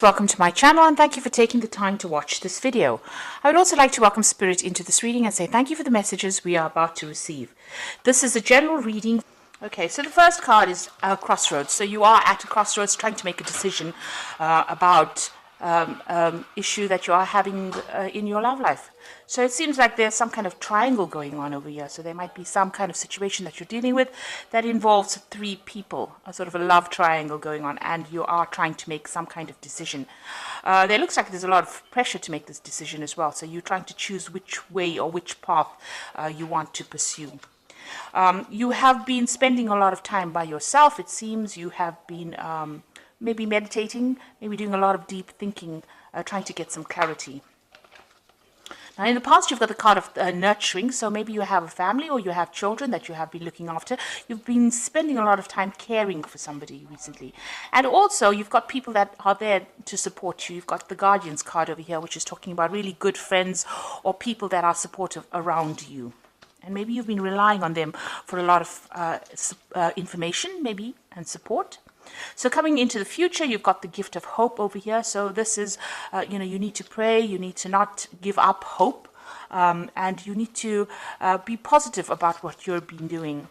Welcome to my channel and thank you for taking the time to watch this video. I would also like to welcome Spirit into this reading and say thank you for the messages we are about to receive. This is a general reading. Okay, so the first card is Crossroads. So you are at a crossroads trying to make a decision about issue that you are having in your love life. So it seems like there's some kind of triangle going on over here. So there might be some kind of situation that you're dealing with that involves three people, a sort of a love triangle going on, and you are trying to make some kind of decision. There looks like there's a lot of pressure to make this decision as well. So you're trying to choose which way or which path you want to pursue. You have been spending a lot of time by yourself. It seems you have been maybe meditating, maybe doing a lot of deep thinking, trying to get some clarity. Now, in the past, you've got the card of nurturing, so maybe you have a family or you have children that you have been looking after. You've been spending a lot of time caring for somebody recently. And also, you've got people that are there to support you. You've got the Guardians card over here, which is talking about really good friends or people that are supportive around you. And maybe you've been relying on them for a lot of information, maybe, and support. So coming into the future, you've got the gift of hope over here. So this is, you need to pray. You need to not give up hope. And you need to be positive about what you've been doing.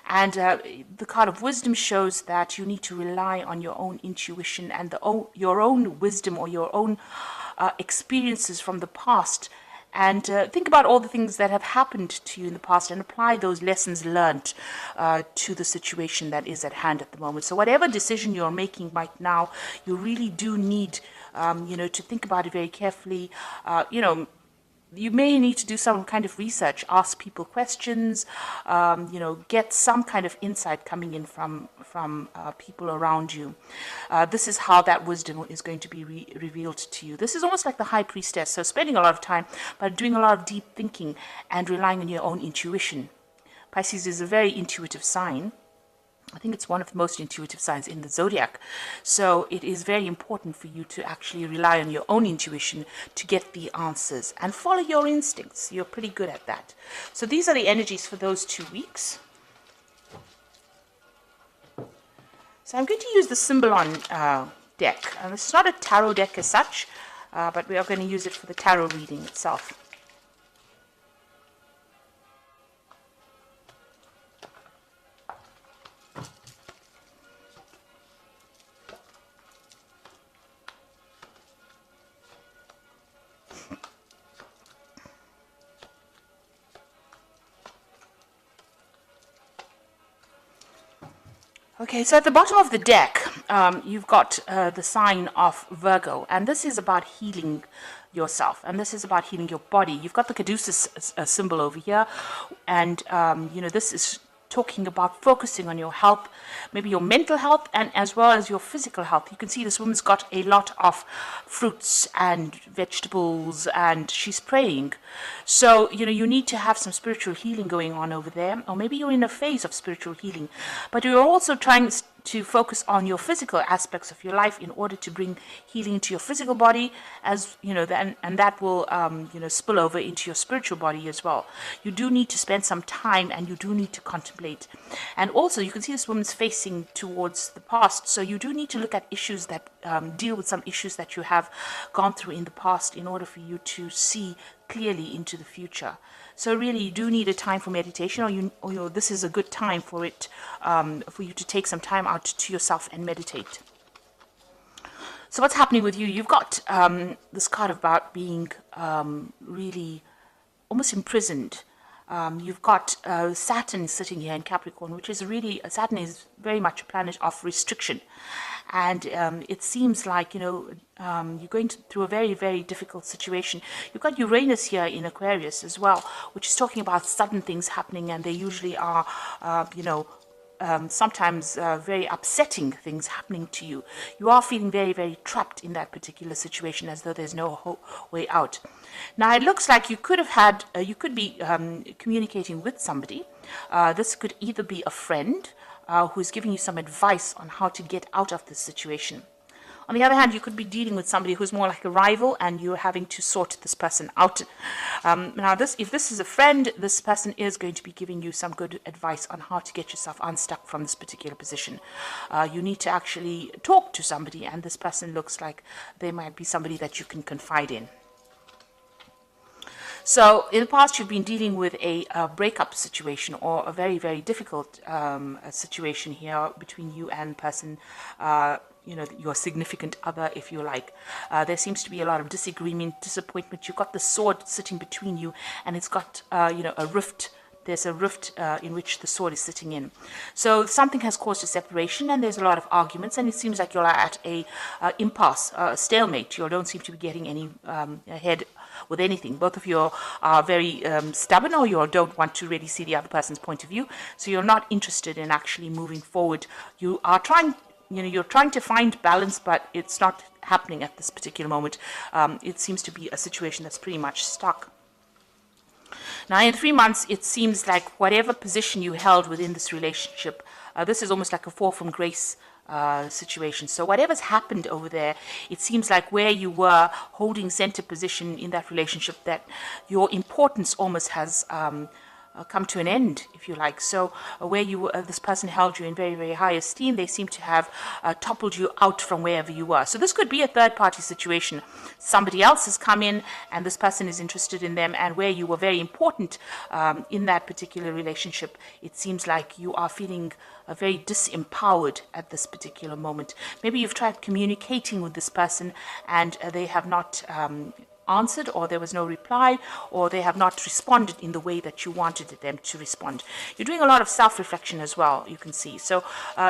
And the card of wisdom shows that you need to rely on your own intuition and your own wisdom or your own experiences from the past. And think about all the things that have happened to you in the past and apply those lessons learned to the situation that is at hand at the moment. So whatever decision you're making right now, you really do need, to think about it very carefully. You may need to do some kind of research, ask people questions, get some kind of insight coming in from people around you. This is how that wisdom is going to be revealed to you. This is almost like the high priestess, so spending a lot of time, but doing a lot of deep thinking and relying on your own intuition. Pisces is a very intuitive sign. I think it's one of the most intuitive signs in the zodiac. So it is very important for you to actually rely on your own intuition to get the answers and follow your instincts. You're pretty good at that. So these are the energies for those 2 weeks. So I'm going to use the Symbolon deck. And it's not a tarot deck as such, but we are going to use it for the tarot reading itself. Okay, so at the bottom of the deck, you've got the sign of Virgo, and this is about healing yourself, and this is about healing your body. You've got the caduceus symbol over here, and, this is talking about focusing on your health, maybe your mental health, and as well as your physical health. You can see this woman's got a lot of fruits and vegetables, and she's praying. So, you need to have some spiritual healing going on over there, or maybe you're in a phase of spiritual healing, but you're also trying to focus on your physical aspects of your life in order to bring healing to your physical body, as and that will spill over into your spiritual body as well. You do need to spend some time, and you do need to contemplate. And also you can see this woman's facing towards the past, so you do need to look at issues that deal with some issues that you have gone through in the past in order for you to see clearly into the future. So really, you do need a time for meditation, or this is a good time for it, for you to take some time out to yourself and meditate. So what's happening with you? You've got this card about being really almost imprisoned. You've got Saturn sitting here in Capricorn, which is really, Saturn is very much a planet of restriction. And it seems like, you're going through a very, very difficult situation. You've got Uranus here in Aquarius as well, which is talking about sudden things happening, and they usually are, sometimes very upsetting things happening to you. You are feeling very, very trapped in that particular situation, as though there's no way out. Now, it looks like you could have had, you could be communicating with somebody. This could either be a friend who's giving you some advice on how to get out of this situation. On the other hand, you could be dealing with somebody who's more like a rival, and you're having to sort this person out. Now, if this is a friend, this person is going to be giving you some good advice on how to get yourself unstuck from this particular position. You need to actually talk to somebody, and this person looks like they might be somebody that you can confide in. So in the past, you've been dealing with a breakup situation, or a very, very difficult situation here between you and person, your significant other, if you like. There seems to be a lot of disagreement, disappointment. You've got the sword sitting between you, and it's got, a rift. There's a rift in which the sword is sitting in. So something has caused a separation, and there's a lot of arguments, and it seems like you're at a impasse, a stalemate. You don't seem to be getting any ahead with anything. Both of you are very stubborn, or you don't want to really see the other person's point of view. So you're not interested in actually moving forward. You are trying, you're trying to find balance, but it's not happening at this particular moment. It seems to be a situation that's pretty much stuck. Now, in 3 months, it seems like whatever position you held within this relationship, this is almost like a fall from grace situation. So whatever's happened over there, it seems like where you were holding center position in that relationship, that your importance almost has come to an end, if you like. So where you this person held you in very, very high esteem, they seem to have toppled you out from wherever you were. So this could be a third-party situation. Somebody else has come in, and this person is interested in them, and where you were very important in that particular relationship, it seems like you are feeling very disempowered at this particular moment. Maybe you've tried communicating with this person, and they have not answered, or there was no reply, or they have not responded in the way that you wanted them to respond. You're doing a lot of self-reflection as well, you can see. So,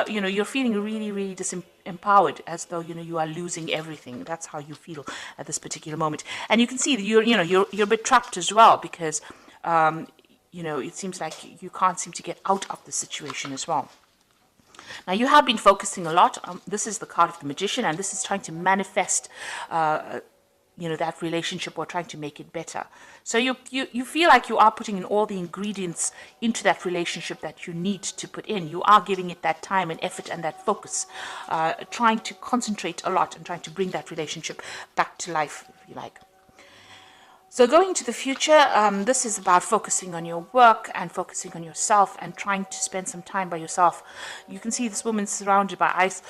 you're feeling really, really disempowered, as though, you are losing everything. That's how you feel at this particular moment. And you can see that you're a bit trapped as well, because, it seems like you can't seem to get out of the situation as well. Now, you have been focusing a lot. This is the card of the Magician, and this is trying to manifest that relationship, or trying to make it better. So you feel like you are putting in all the ingredients into that relationship that you need to put in. You are giving it that time and effort and that focus, trying to concentrate a lot and trying to bring that relationship back to life, if you like. So going into the future, this is about focusing on your work and focusing on yourself and trying to spend some time by yourself. You can see this woman surrounded by ice.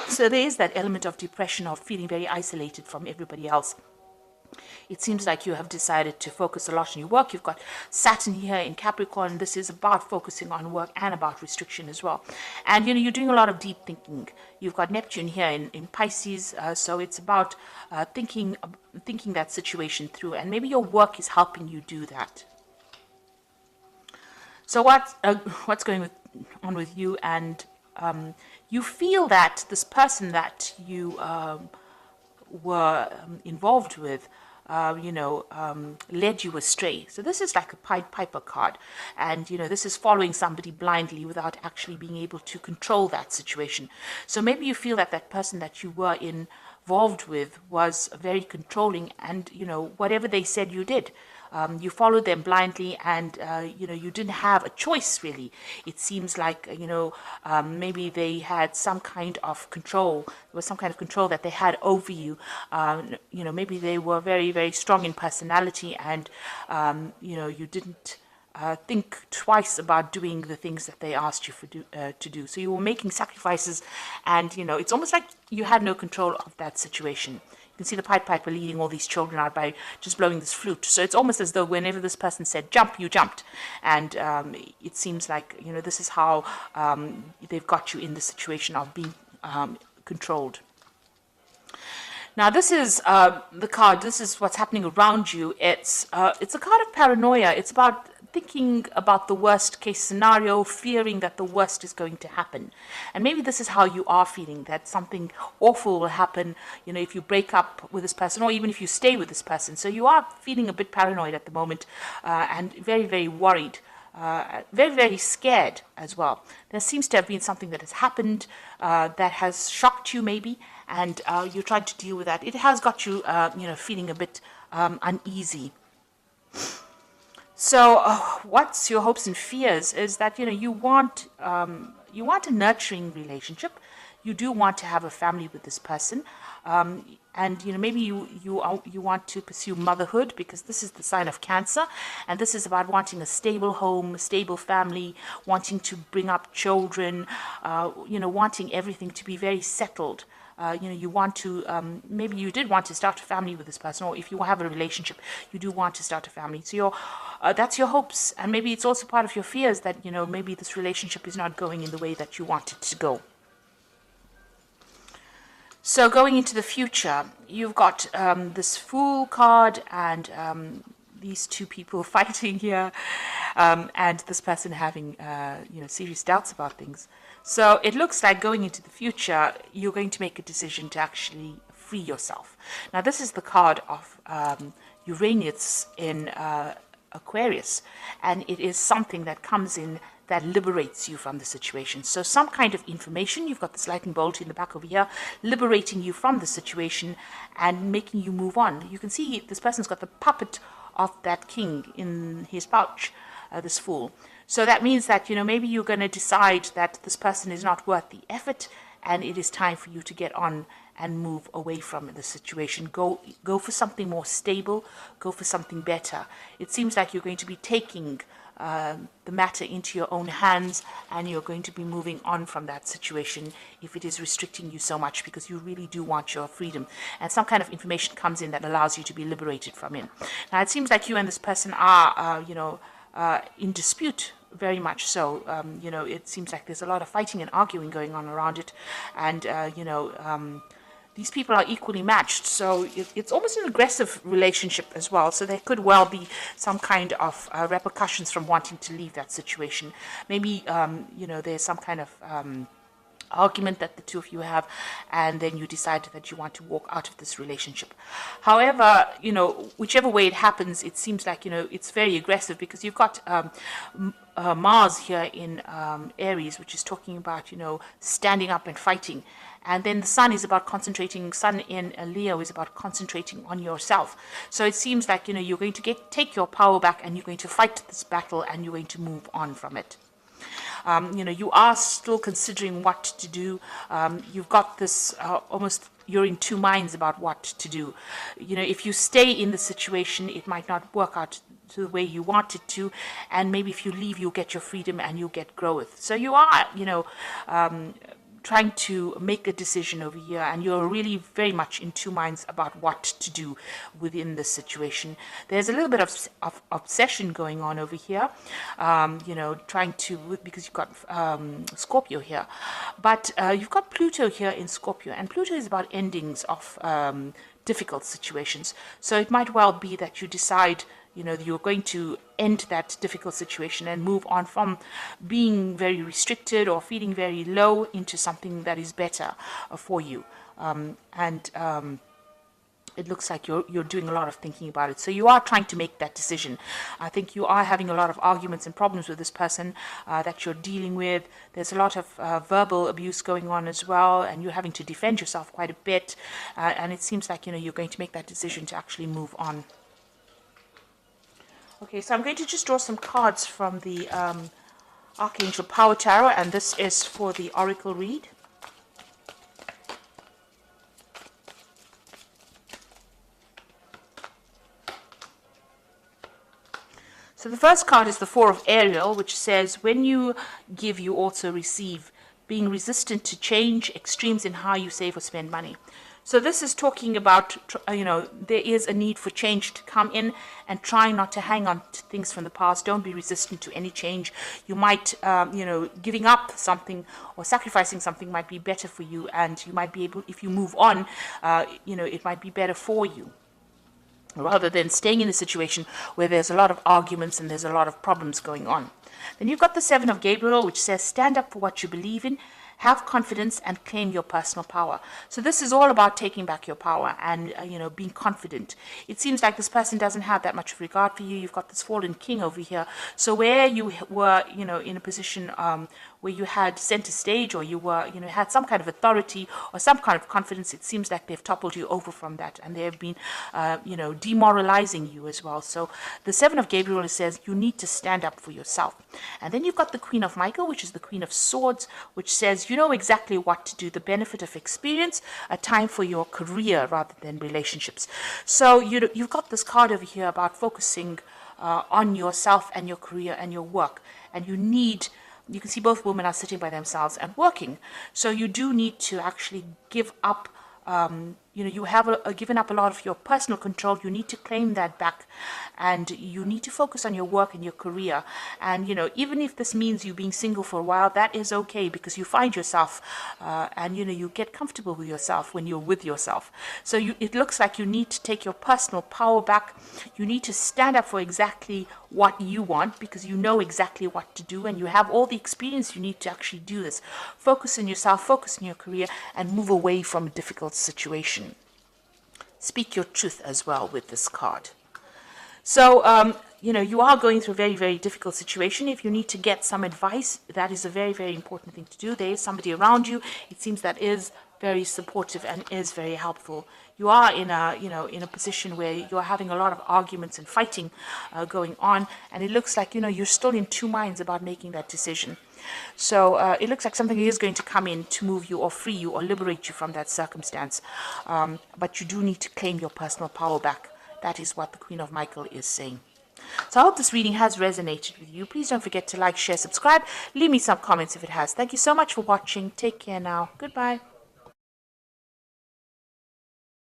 So there is that element of depression, of feeling very isolated from everybody else. It seems like you have decided to focus a lot on your work. You've got Saturn here in Capricorn. This is about focusing on work and about restriction as well. And, you're doing a lot of deep thinking. You've got Neptune here in Pisces. So it's about thinking that situation through. And maybe your work is helping you do that. So what's going on with you? And you feel that this person that you were involved with, led you astray. So this is like a Pied Piper card. And, this is following somebody blindly without actually being able to control that situation. So maybe you feel that that person that you were involved with was very controlling, and, whatever they said, you did. You followed them blindly, and, you didn't have a choice, really. It seems like, maybe they had some kind of control. There was some kind of control that they had over you. Maybe they were very, very strong in personality, and, you didn't think twice about doing the things that they asked you to do. So you were making sacrifices, and, it's almost like you had no control of that situation. You can see the Pied Piper leading all these children out by just blowing this flute. So it's almost as though whenever this person said jump, you jumped. And it seems like, this is how they've got you in the situation of being controlled. Now, this is the card. This is what's happening around you. It's a card of paranoia. It's about thinking about the worst case scenario, fearing that the worst is going to happen. And maybe this is how you are feeling, that something awful will happen, if you break up with this person, or even if you stay with this person. So you are feeling a bit paranoid at the moment, and very, very worried. Very, very scared as well. There seems to have been something that has happened that has shocked you, maybe, and you're trying to deal with that. It has got you, feeling a bit uneasy. So, what's your hopes and fears is that you want a nurturing relationship. you do want to have a family with this person. And maybe you want to pursue motherhood, because this is the sign of Cancer, and this is about wanting a stable home, a stable family, wanting to bring up children, wanting everything to be very settled. You want to, maybe you did want to start a family with this person, or if you have a relationship, you do want to start a family. So that's your hopes, and maybe it's also part of your fears that, maybe this relationship is not going in the way that you want it to go. So going into the future, you've got this Fool card and these two people fighting here, and this person having serious doubts about things. So it looks like going into the future, you're going to make a decision to actually free yourself. Now this is the card of Uranus in Aquarius, and it is something that comes in that liberates you from the situation. So some kind of information, you've got this lightning bolt in the back over here, liberating you from the situation and making you move on. You can see this person's got the puppet of that king in his pouch, this Fool. So that means that, maybe you're going to decide that this person is not worth the effort, and it is time for you to get on and move away from the situation. Go for something more stable, go for something better. It seems like you're going to be taking the matter into your own hands, and you're going to be moving on from that situation if it is restricting you so much, because you really do want your freedom, and some kind of information comes in that allows you to be liberated from it. Now it seems like you and this person are in dispute, very much so. It seems like there's a lot of fighting and arguing going on around it, and these people are equally matched, so it's almost an aggressive relationship as well. So there could well be some kind of repercussions from wanting to leave that situation. Maybe there's some kind of argument that the two of you have, and then you decide that you want to walk out of this relationship. However, whichever way it happens, it seems like it's very aggressive, because you've got Mars here in Aries, which is talking about standing up and fighting. And then the Sun is about concentrating. Sun in Leo is about concentrating on yourself. So it seems like you're going to take your power back, and you're going to fight this battle, and you're going to move on from it. You are still considering what to do. You've got this almost, you're in two minds about what to do. If you stay in the situation, it might not work out to the way you want it to, and maybe if you leave, you'll get your freedom and you'll get growth. So you are, trying to make a decision over here, and you're really very much in two minds about what to do within this situation. There's a little bit of obsession going on over here, trying to, because you've got Scorpio here, but you've got Pluto here in Scorpio, and Pluto is about endings of difficult situations. So it might well be that you decide you're going to end that difficult situation and move on from being very restricted or feeling very low into something that is better for you. It looks like you're doing a lot of thinking about it. So you are trying to make that decision. I think you are having a lot of arguments and problems with this person that you're dealing with. There's a lot of verbal abuse going on as well, and you're having to defend yourself quite a bit. And it seems like you're going to make that decision to actually move on. Okay, so I'm going to just draw some cards from the Archangel Power Tarot, and this is for the Oracle read. So the first card is the Four of Ariel, which says, when you give, you also receive, being resistant to change, extremes in how you save or spend money. So this is talking about, there is a need for change to come in, and try not to hang on to things from the past. Don't be resistant to any change. You might, giving up something or sacrificing something might be better for you, and you might be able, if you move on, it might be better for you, rather than staying in a situation where there's a lot of arguments and there's a lot of problems going on. Then you've got the Seven of Gabriel, which says, stand up for what you believe in, have confidence, and claim your personal power. So this is all about taking back your power and, being confident. It seems like this person doesn't have that much regard for you. You've got this fallen king over here. So where you were, in a position where you had center stage, or you were, had some kind of authority or some kind of confidence. It seems like they've toppled you over from that, and they have been, demoralizing you as well. So the Seven of Gabriel says you need to stand up for yourself. And then you've got the Queen of Michael, which is the Queen of Swords, which says you know exactly what to do, the benefit of experience, a time for your career rather than relationships. So you've got this card over here about focusing on yourself and your career and your work. And you can see both women are sitting by themselves and working. So you do need to actually give up. You have given up a lot of your personal control. You need to claim that back, and you need to focus on your work and your career. And even if this means you being single for a while, that is okay, because you find yourself, and you get comfortable with yourself when you're with yourself. So it looks like you need to take your personal power back. You need to stand up for exactly what you want, because you know exactly what to do, and you have all the experience you need to actually do this. Focus on yourself, focus on your career, and move away from a difficult situation. Speak your truth as well with this card. So, you are going through a very, very difficult situation. If you need to get some advice, that is a very, very important thing to do. There is somebody around you, it seems, that is very supportive and is very helpful. You are in a position where you're having a lot of arguments and fighting going on, and it looks like, you're still in two minds about making that decision. So it looks like something is going to come in to move you or free you or liberate you from that circumstance. But you do need to claim your personal power back. That is what the Queen of Michael is saying. So I hope this reading has resonated with you. Please don't forget to like, share, subscribe. Leave me some comments if it has. Thank you so much for watching. Take care now. Goodbye.